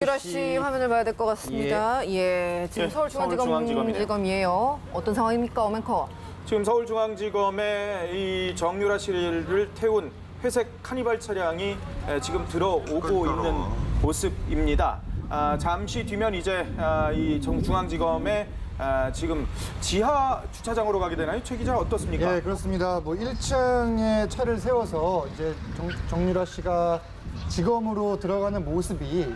정유라 씨 화면을 봐야 될 것 같습니다. 예, 지금 서울중앙지검이에요. 어떤 상황입니까, 오멘커? 지금 서울중앙지검에 이 정유라 씨를 태운 회색 카니발 차량이 지금 들어오고 있는 모습입니다. 잠시 뒤면 이제 이 중앙지검에 지금 지하 주차장으로 가게 되나요? 최 기자 어떻습니까? 예, 그렇습니다. 뭐 1층에 차를 세워서 이제 정유라 씨가 지검으로 들어가는 모습이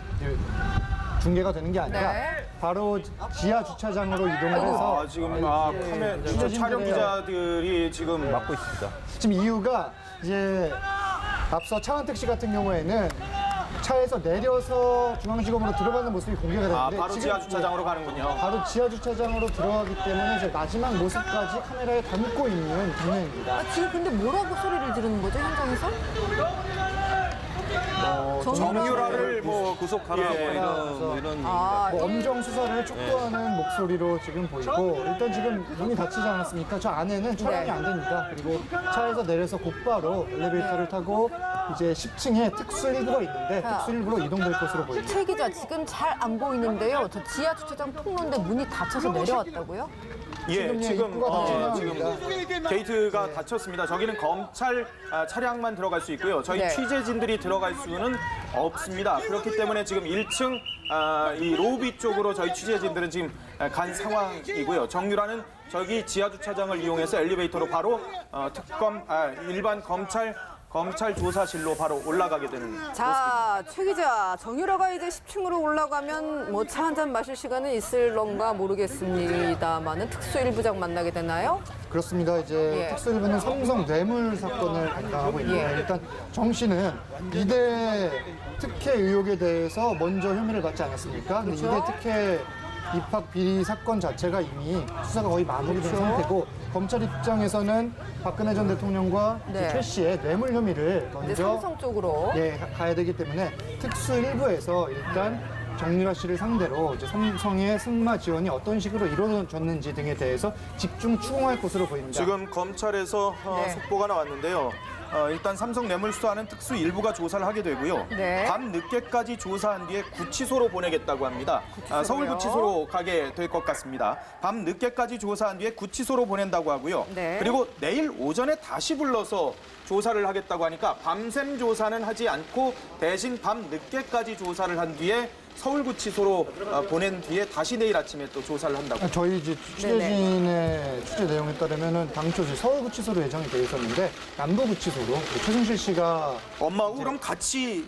중계가 되는 게 아니라 바로 지하 주차장으로 이동을 해서 지금 촬영 기자들이 지금 막고 있습니다. 지금 이유가 이제 앞서 차은택 씨 같은 경우에는 차에서 내려서 중앙지검으로 들어가는 모습이 공개가 됐는데 바로 지금 지하 주차장으로 가는군요. 바로 지하 주차장으로 들어가기 때문에 이제 마지막 모습까지 카메라에 담고 있는 장면입니다. 지금 근데 뭐라고 소리를 지르는 거죠, 현장에서? 정유라를 구속하라고 이런 뭐 엄정 수사를 촉구하는 목소리로 지금 보이고 일단 지금 문이 닫히지 않았습니까? 저 안에는 촬영이 안 됩니다. 그리고 차에서 내려서 곧바로 엘리베이터를 타고 이제 10층에 특수일부가 있는데 특수일부로 이동될 것으로 보입니다. 최 기자, 지금 잘 안 보이는데요. 저 지하 주차장 통로인데 문이 닫혀서 내려왔다고요? 지금 게이트가 닫혔습니다. 저기는 검찰 차량만 들어갈 수 있고요. 저희 취재진들이 들어갈 수는 없습니다. 그렇기 때문에 지금 1층 이 로비 쪽으로 저희 취재진들은 지금 간 상황이고요. 정유라는 저기 지하 주차장을 이용해서 엘리베이터로 바로 일반 검찰 조사실로 바로 올라가게 되는 자, 최 기자, 정유라가 이제 10층으로 올라가면 뭐 차 한잔 마실 시간은 있을런가 모르겠습니다만은 특수일부장 만나게 되나요? 그렇습니다. 이제 특수일부는 삼성 뇌물 사건을 담당하고 있는데 일단 정 씨는 이대 특혜 의혹에 대해서 먼저 혐의를 받지 않았습니까? 근데 이대 특혜 입학 비리 사건 자체가 이미 수사가 거의 마무리된 상태고 검찰 입장에서는 박근혜 전 대통령과 최 씨의 뇌물 혐의를 먼저 삼성 쪽으로 가야 되기 때문에 특수일부에서 일단 정유라 씨를 상대로 이제 삼성의 승마 지원이 어떤 식으로 이루어졌는지 등에 대해서 집중 추궁할 것으로 보입니다. 지금 검찰에서 속보가 나왔는데요. 일단 삼성 뇌물 수사는 특수일부가 조사를 하게 되고요. 밤 늦게까지 조사한 뒤에 구치소로 보내겠다고 합니다. 서울구치소로 가게 될 것 같습니다. 밤 늦게까지 조사한 뒤에 구치소로 보낸다고 하고요. 그리고 내일 오전에 다시 불러서 조사를 하겠다고 하니까 밤샘 조사는 하지 않고 대신 밤 늦게까지 조사를 한 뒤에 서울구치소로 보낸 뒤에 다시 내일 아침에 또 조사를 한다고. 저희 이제 취재진의 취재 내용에 따르면은 당초 서울구치소로 예정이 되어 있었는데 남부구치소로 최순실 씨가 엄마우랑 같이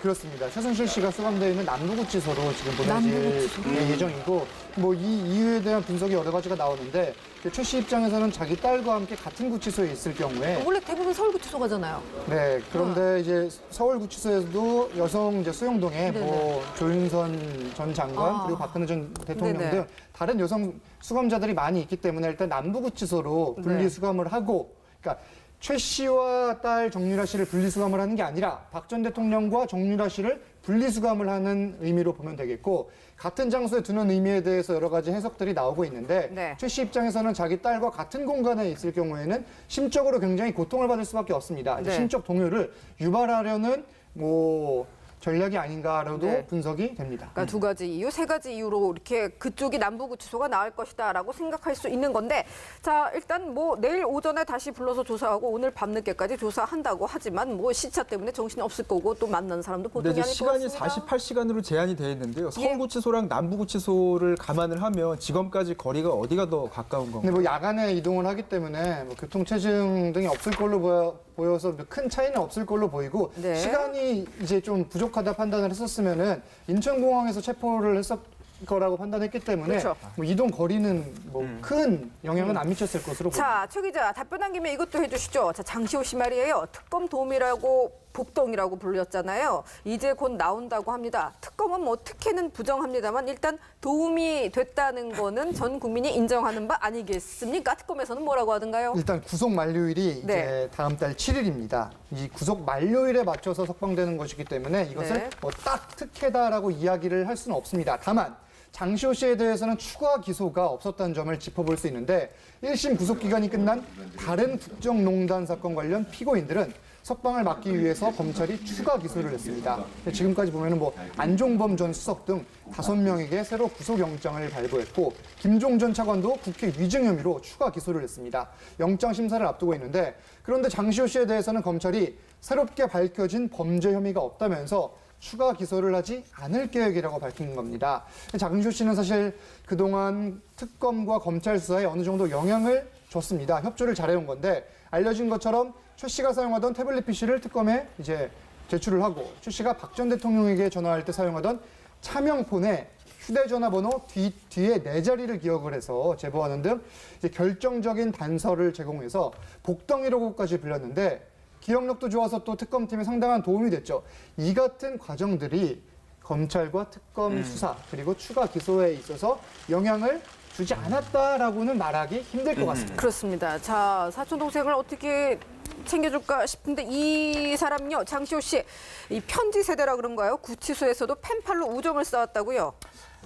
그렇습니다. 최순실 씨가 수감되어 있는 남부구치소로 지금 보내질 예정이고 뭐 이 이유에 대한 분석이 여러 가지가 나오는데 최 씨 입장에서는 자기 딸과 함께 같은 구치소에 있을 경우에 원래 대부분 서울구치소 가잖아요. 네, 그런데 이제 서울구치소에서도 여성 이제 수용동에 뭐 조윤선 전 장관 그리고 박근혜 전 대통령 등 다른 여성 수감자들이 많이 있기 때문에 일단 남부구치소로 분리 수감을 하고 그러니까 최 씨와 딸 정유라 씨를 분리수감을 하는 게 아니라 박 전 대통령과 정유라 씨를 분리수감을 하는 의미로 보면 되겠고 같은 장소에 두는 의미에 대해서 여러 가지 해석들이 나오고 있는데 최 씨 입장에서는 자기 딸과 같은 공간에 있을 경우에는 심적으로 굉장히 고통을 받을 수밖에 없습니다. 심적 동요를 유발하려는 뭐 전략이 아닌가라도 분석이 됩니다. 그러니까 두 가지 이유, 세 가지 이유로 이렇게 그쪽이 남부구치소가 나을 것이다라고 생각할 수 있는 건데 자, 일단 뭐 내일 오전에 다시 불러서 조사하고 오늘 밤늦게까지 조사한다고 하지만 뭐 시차 때문에 정신이 없을 거고 또 만나는 사람도 보통이 아닐 것 시간이 같습니다. 48시간으로 제한이 되어 있는데요. 서울구치소랑 남부구치소를 감안을 하면 지금까지 거리가 어디가 더 가까운 건가요? 근데 뭐 야간에 이동을 하기 때문에 뭐 교통체증 등이 없을 걸로 보여서 큰 차이는 없을 걸로 보이고 시간이 이제 좀 부족하다 판단을 했었으면은 인천공항에서 체포를 했었 거라고 판단했기 때문에 뭐 이동 거리는 뭐 큰 영향은 안 미쳤을 것으로 보입니다. 자, 최 기자 답변한 김에 이것도 해주시죠. 자, 장시호 씨 말이에요. 특검 도움이라고 복덩이라고 불렸잖아요. 이제 곧 나온다고 합니다. 특검은 뭐 특혜는 부정합니다만 일단 도움이 됐다는 거는 전 국민이 인정하는 바 아니겠습니까? 특검에서는 뭐라고 하던가요? 일단 구속 만료일이 이제 다음 달 7일입니다. 이 구속 만료일에 맞춰서 석방되는 것이기 때문에 이것을 뭐 딱 특혜다라고 이야기를 할 수는 없습니다. 다만 장시호 씨에 대해서는 추가 기소가 없었다는 점을 짚어볼 수 있는데 1심 구속기간이 끝난 다른 국정농단 사건 관련 피고인들은 석방을 막기 위해서 검찰이 추가 기소를 했습니다. 지금까지 보면은 뭐 안종범 전 수석 등 5명에게 새로 구속영장을 발부했고 김종 전 차관도 국회 위증 혐의로 추가 기소를 했습니다. 영장 심사를 앞두고 있는데 그런데 장시호 씨에 대해서는 검찰이 새롭게 밝혀진 범죄 혐의가 없다면서 추가 기소를 하지 않을 계획이라고 밝힌 겁니다. 장시호 씨는 사실 그동안 특검과 검찰 수사에 어느 정도 영향을 줬습니다. 협조를 잘해온 건데 알려진 것처럼 최 씨가 사용하던 태블릿 PC를 특검에 이제 제출을 하고 최 씨가 박 전 대통령에게 전화할 때 사용하던 차명폰에 휴대전화 번호 뒤에 4자리를 기억을 해서 제보하는 등 이제 결정적인 단서를 제공해서 복덩이라고까지 불렸는데 기억력도 좋아서 또 특검팀에 상당한 도움이 됐죠. 이 같은 과정들이 검찰과 특검 수사 그리고 추가 기소에 있어서 영향을 주지 않았다라고는 말하기 힘들 것 같습니다. 그렇습니다. 자, 사촌 동생을 어떻게 챙겨줄까 싶은데 이 사람요, 장시호 씨, 이 편지 세대라 그런가요? 구치소에서도 펜팔로 우정을 쌓았다고요?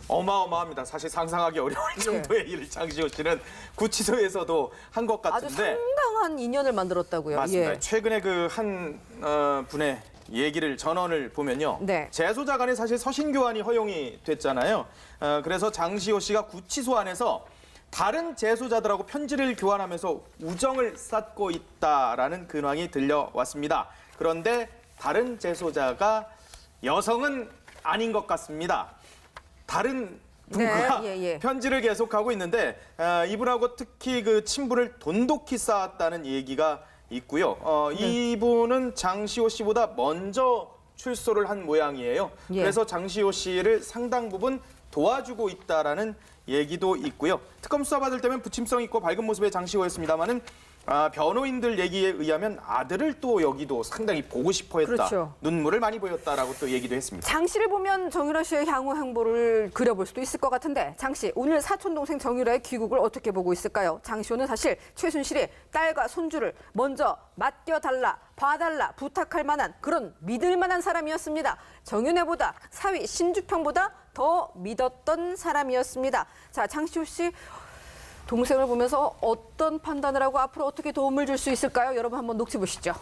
어마어마합니다. 사실 상상하기 어려울 정도의 일을 장시호 씨는 구치소에서도 한 것 아주 같은데. 상당한 인연을 만들었다고요. 맞습니다. 예. 최근에 그 한 분의 얘기를 전언을 보면요. 네. 재소자 간에 사실 서신 교환이 허용이 됐잖아요. 그래서 장시호 씨가 구치소 안에서 다른 재소자들하고 편지를 교환하면서 우정을 쌓고 있다라는 근황이 들려왔습니다. 그런데 다른 재소자가 여성은 아닌 것 같습니다. 다른 분과 네, 예. 편지를 계속하고 있는데 이분하고 특히 그 친분을 돈독히 쌓았다는 얘기가 있고요. 이분은 장시호 씨보다 먼저 출소를 한 모양이에요. 예. 그래서 장시호 씨를 상당 부분 도와주고 있다라는 얘기도 있고요. 특검 수사 받을 때면 부침성 있고 밝은 모습의 장시호였습니다만은 변호인들 얘기에 의하면 아들을 또 여기도 상당히 보고 싶어했다. 그렇죠. 눈물을 많이 보였다라고 또 얘기도 했습니다. 장 씨를 보면 정유라 씨의 향후 행보를 그려볼 수도 있을 것 같은데 장 씨, 오늘 사촌 동생 정유라의 귀국을 어떻게 보고 있을까요? 장시호는 사실 최순실이 딸과 손주를 먼저 맡겨달라, 봐달라, 부탁할 만한 그런 믿을 만한 사람이었습니다. 정윤회보다 사위 신주평보다 더 믿었던 사람이었습니다. 자, 장시호 씨 동생을 보면서 어떤 판단을 하고 앞으로 어떻게 도움을 줄 수 있을까요? 여러분 한번 녹취 보시죠.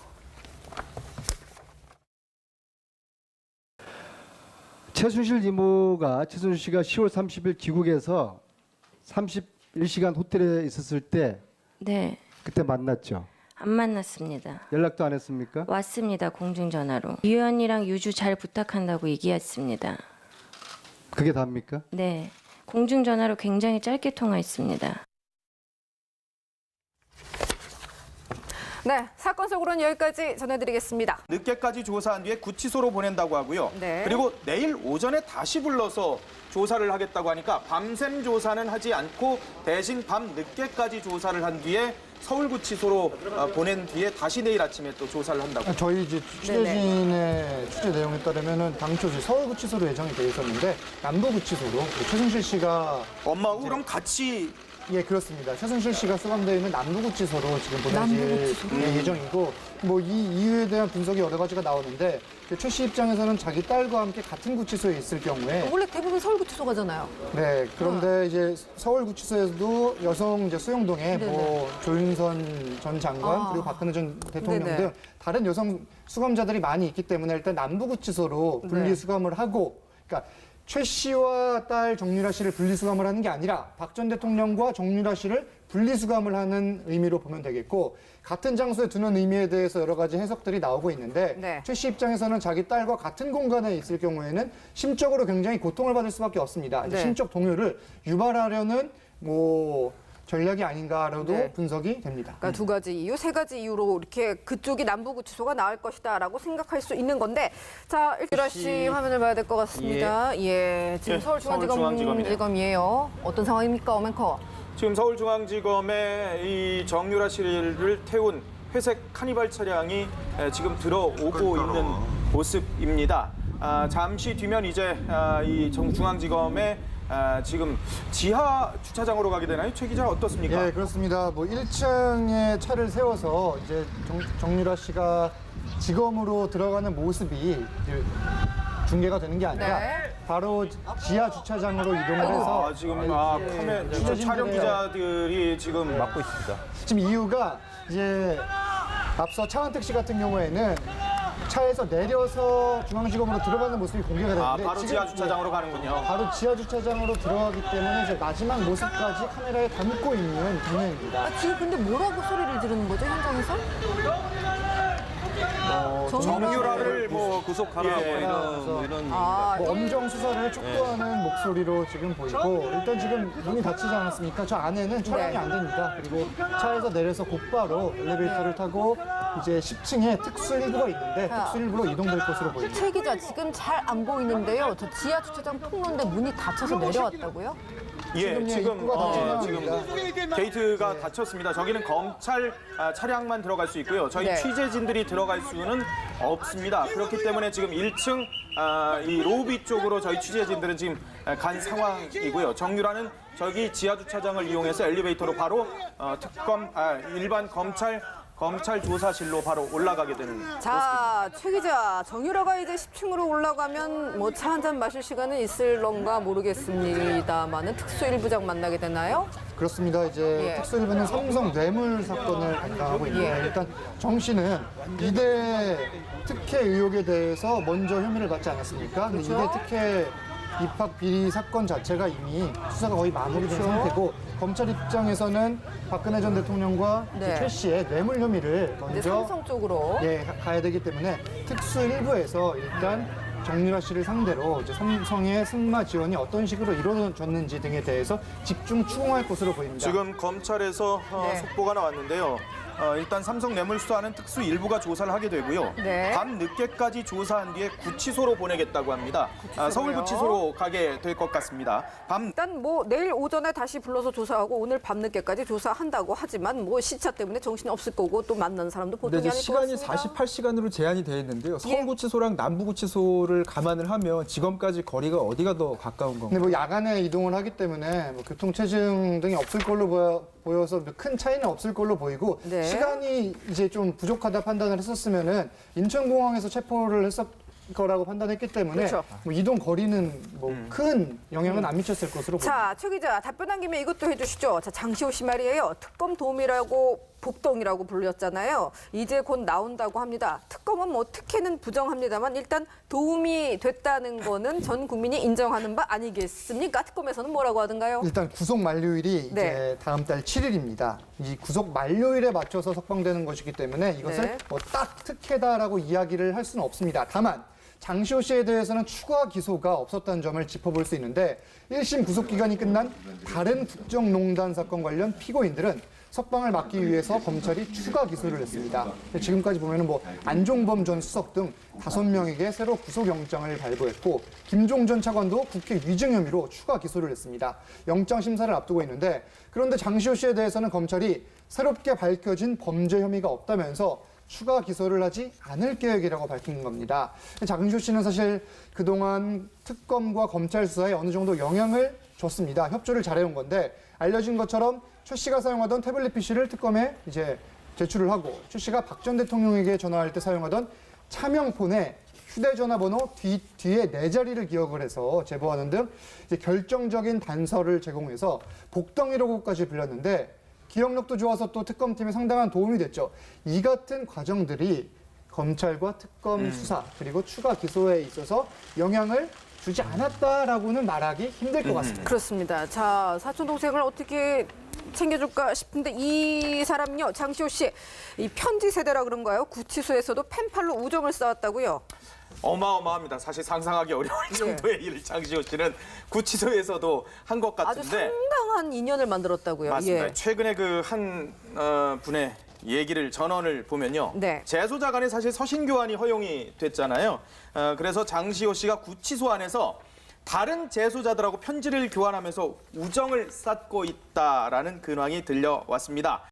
최순실 이모가 최순실 씨가 10월 30일 귀국해서 31시간 호텔에 있었을 때 네, 그때 만났죠. 안 만났습니다. 연락도 안 했습니까? 왔습니다. 공중전화로. 유연이랑 유주 잘 부탁한다고 얘기했습니다. 그게 답니까? 네, 공중전화로 굉장히 짧게 통화했습니다. 네, 사건 속으로는 여기까지 전해드리겠습니다. 늦게까지 조사한 뒤에 구치소로 보낸다고 하고요. 네. 그리고 내일 오전에 다시 불러서 조사를 하겠다고 하니까 밤샘 조사는 하지 않고 대신 밤 늦게까지 조사를 한 뒤에 서울구치소로 보낸 뒤에 다시 내일 아침에 또 조사를 한다고. 저희 이제 취재진의 취재 내용에 따르면은 당초 이제 서울구치소로 예정이 돼 있었는데 남부구치소로 최순실 씨가 엄마하고 그럼 같이 예, 그렇습니다. 최순실 씨가 수감되어 있는 남부구치소로 지금 보내질 예정이고, 뭐 이 이유에 대한 분석이 여러 가지가 나오는데 최 씨 입장에서는 자기 딸과 함께 같은 구치소에 있을 경우에 원래 대부분 서울구치소 가잖아요. 네, 그런데 이제 서울구치소에서도 여성 이제 수용동에 뭐 조윤선 전 장관 그리고 박근혜 전 대통령 네네. 등 다른 여성 수감자들이 많이 있기 때문에 일단 남부구치소로 분리 수감을 하고, 그러니까 최 씨와 딸 정유라 씨를 분리수감을 하는 게 아니라 박 전 대통령과 정유라 씨를 분리수감을 하는 의미로 보면 되겠고, 같은 장소에 두는 의미에 대해서 여러 가지 해석들이 나오고 있는데 네. 최 씨 입장에서는 자기 딸과 같은 공간에 있을 경우에는 심적으로 굉장히 고통을 받을 수밖에 없습니다. 이제 네. 심적 동요를 유발하려는 뭐 전략이 아닌가로도 네. 분석이 됩니다. 그러니까 두 가지 이유, 세 가지 이유로 이렇게 그쪽이 남부구치소가 나을 것이다라고 생각할 수 있는 건데, 자, 유라 씨 화면을 봐야 될 것 같습니다. 예, 지금 예, 서울중앙지검이에요. 서울중앙지검이네요. 어떤 상황입니까, 어맨커? 지금 서울중앙지검에 이 정유라 씨를 태운 회색 카니발 차량이 지금 들어오고 있는 모습입니다. 잠시 뒤면 이제 이 중앙지검에 지금 지하 주차장으로 가게 되나요? 최 기자 어떻습니까? 예, 그렇습니다. 뭐 1층에 차를 세워서 이제 정유라 씨가 지검으로 들어가는 모습이 이제 중계가 되는 게 아니라 네. 바로 지하 주차장으로 이동을 해서 지금 카메라 촬영 기자들이 지금 맡고 있습니다. 지금 이유가 이제 앞서 차은택 씨 같은 경우에는 차에서 내려서 중앙지검으로 들어가는 모습이 공개가 됐는데 바로 지하 주차장으로 가는군요. 바로 지하 주차장으로 들어가기 때문에 이제 마지막 모습까지 카메라에 담고 있는 장면입니다. 지금 근데 뭐라고 소리를 지르는 거죠, 현장에서? 정유라를 구속하라 예. 이런 뭐 엄정 수사를 촉구하는 목소리로 지금 보이고 일단 지금 문이 닫히지 않았습니까? 저 안에는 촬영이 안 됩니다. 그리고 차에서 내려서 곧바로 엘리베이터를 타고 이제 10층에 특수일부가 있는데 특수일부로 이동될 것으로 보입니다. 최 기자, 지금 잘 안 보이는데요. 저 지하 주차장 통로인데 문이 닫혀서 내려왔다고요? 예, 지금 입구가 닫히는 지금 게이트가 닫혔습니다. 저기는 검찰 차량만 들어갈 수 있고요. 저희 네. 취재진들이 들어갈 수는 없습니다. 그렇기 때문에 지금 1층 이 로비 쪽으로 저희 취재진들은 지금 간 상황이고요. 정유라는 저기 지하 주차장을 이용해서 엘리베이터로 바로 일반 검찰 조사실로 바로 올라가게 되는 모습입니다. 자, 최 기자, 정유라가 이제 10층으로 올라가면 뭐 차 한 잔 마실 시간은 있을런가 모르겠습니다만은 특수일부장 만나게 되나요? 그렇습니다. 이제 예. 특수일부는 삼성 뇌물 사건을 담당하고 있는데 일단 정 씨는 이대 특혜 의혹에 대해서 먼저 혐의를 받지 않았습니까? 근데 이대 특혜 입학 비리 사건 자체가 이미 수사가 거의 마무리된 상태고 검찰 입장에서는 박근혜 전 대통령과 네. 최 씨의 뇌물 혐의를 이제 먼저 삼성 쪽으로. 가야 되기 때문에 특수일부에서 일단 정유라 씨를 상대로 이제 삼성의 승마 지원이 어떤 식으로 이루어졌는지 등에 대해서 집중 추궁할 것으로 보입니다. 지금 검찰에서 네. 속보가 나왔는데요. 일단 삼성 뇌물수사는 특수 일부가 조사를 하게 되고요. 네. 밤 늦게까지 조사한 뒤에 구치소로 보내겠다고 합니다. 구치소로요? 서울구치소로 가게 될 것 같습니다. 일단 뭐 내일 오전에 다시 불러서 조사하고 오늘 밤늦게까지 조사한다고 하지만 뭐 시차 때문에 정신이 없을 거고 또 만나는 사람도 근데 보통이 이제 아닐 것 시간이 같습니다. 48시간으로 제한이 되어 있는데요. 서울구치소랑 남부구치소를 감안을 하면 지검까지 거리가 어디가 더 가까운 건가요? 근데 뭐 야간에 이동을 하기 때문에 뭐 교통체증 등이 없을 걸로 보여서 큰 차이는 없을 걸로 보이고 네. 시간이 이제 좀 부족하다 판단을 했었으면은 인천공항에서 체포를 했었 거라고 판단했기 때문에 그렇죠. 뭐 이동 거리는 뭐 큰 영향은 안 미쳤을 것으로 보입니다. 자, 최 기자, 답변한 김에 이것도 해주시죠. 자, 장시호 씨 말이에요. 특검 도움이라고 복덩이라고 불렸잖아요. 이제 곧 나온다고 합니다. 특검은 뭐 특혜는 부정합니다만 일단 도움이 됐다는 거는 전 국민이 인정하는 바 아니겠습니까? 특검에서는 뭐라고 하던가요? 일단 구속 만료일이 네. 이제 다음 달 7일입니다. 이 구속 만료일에 맞춰서 석방되는 것이기 때문에 이것을 네. 뭐 딱 특혜다라고 이야기를 할 수는 없습니다. 다만 장시호 씨에 대해서는 추가 기소가 없었다는 점을 짚어볼 수 있는데 1심 구속기간이 끝난 다른 국정농단 사건 관련 피고인들은 석방을 막기 위해서 검찰이 추가 기소를 했습니다. 지금까지 보면은 뭐 안종범 전 수석 등 5명에게 새로 구속영장을 발부했고 김종 전 차관도 국회 위증 혐의로 추가 기소를 했습니다. 영장 심사를 앞두고 있는데 그런데 장시호 씨에 대해서는 검찰이 새롭게 밝혀진 범죄 혐의가 없다면서 추가 기소를 하지 않을 계획이라고 밝힌 겁니다. 장시호 씨는 사실 그동안 특검과 검찰 수사에 어느 정도 영향을 줬습니다. 협조를 잘해온 건데 알려진 것처럼 최 씨가 사용하던 태블릿 PC를 특검에 이제 제출을 하고 최 씨가 박 전 대통령에게 전화할 때 사용하던 차명폰에 휴대전화 번호 뒤에 4자리를 기억을 해서 제보하는 등 이제 결정적인 단서를 제공해서 복덩이라고까지 불렸는데 기억력도 좋아서 또 특검팀에 상당한 도움이 됐죠. 이 같은 과정들이 검찰과 특검 수사 그리고 추가 기소에 있어서 영향을 주지 않았다라고는 말하기 힘들 것 같습니다. 그렇습니다. 자, 사촌 동생을 어떻게 챙겨줄까 싶은데 이 사람요, 장시호 씨, 이 편지 세대라 그런가요? 구치소에서도 펜팔로 우정을 쌓았다고요? 어마어마합니다. 사실 상상하기 어려울 정도의 일을 장시호 씨는 구치소에서도 한 것 아주 같은데 상당한 인연을 만들었다고요. 맞습니다. 예. 최근에 그 한 분의 얘기를 전언을 보면요. 네. 재소자 간에 사실 서신 교환이 허용이 됐잖아요. 그래서 장시호 씨가 구치소 안에서 다른 재소자들하고 편지를 교환하면서 우정을 쌓고 있다라는 근황이 들려왔습니다.